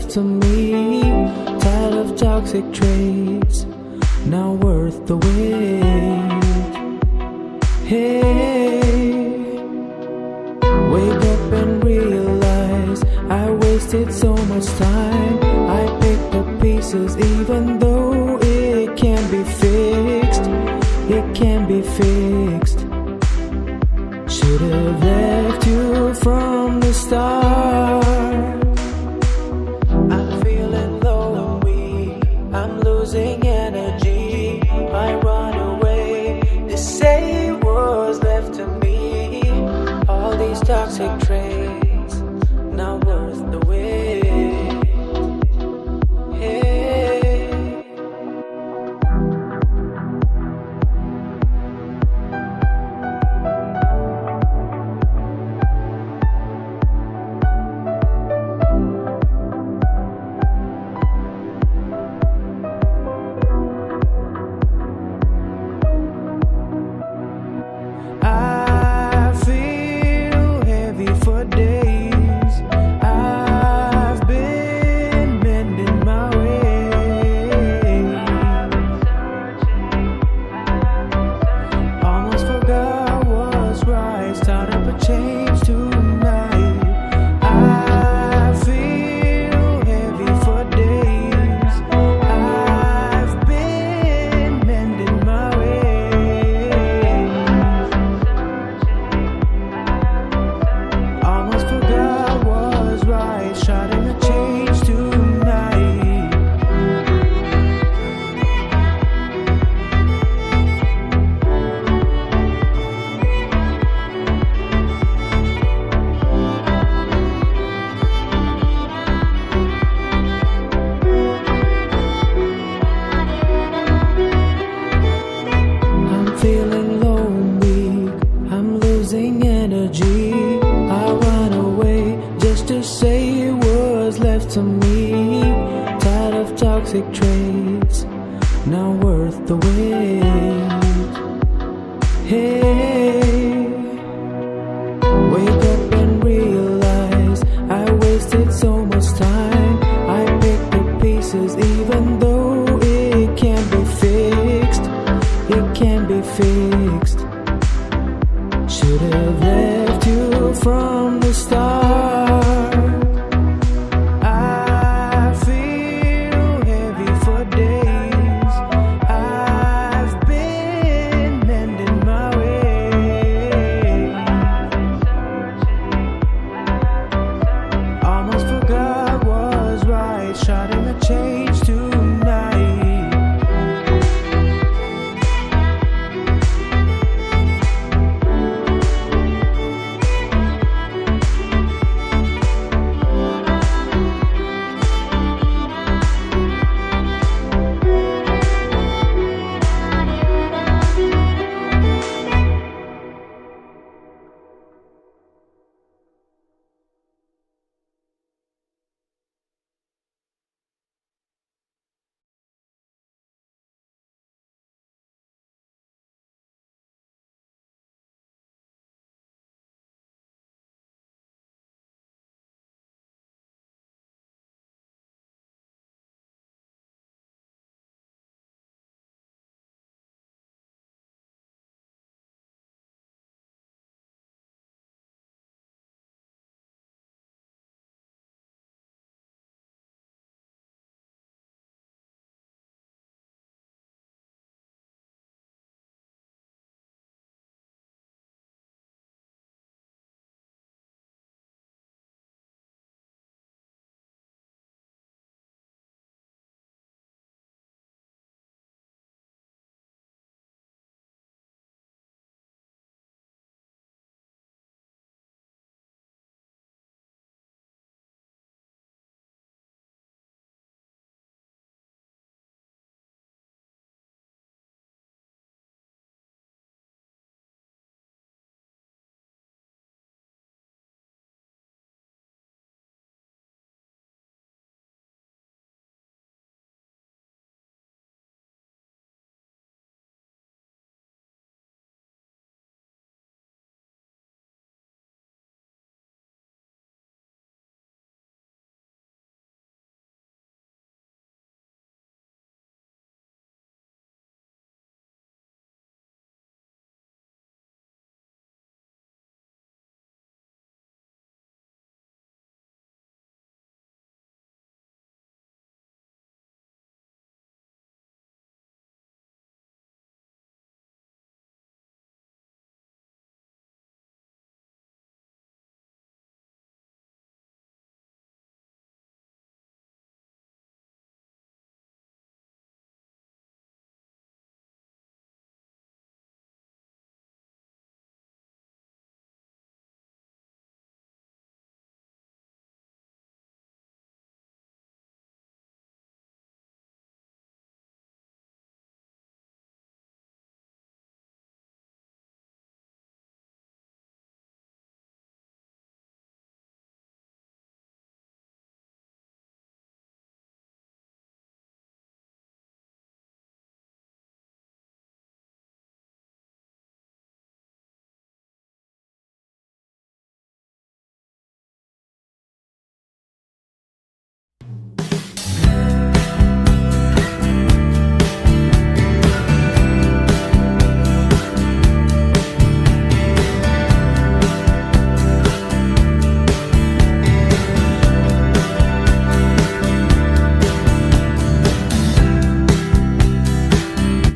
left to me. Tired of toxic traits, now worth the wait. Hey, wake up and realize I wasted so much time. I picked up pieces even though it can be fixed. It can be fixed. Should've left you from the start. I'm feeling low and weak, I'm losing energy. I run away, they say what's left to me. All these toxic traits, not worth the wait. To me, tired of toxic traits, now worth the wait. Hey.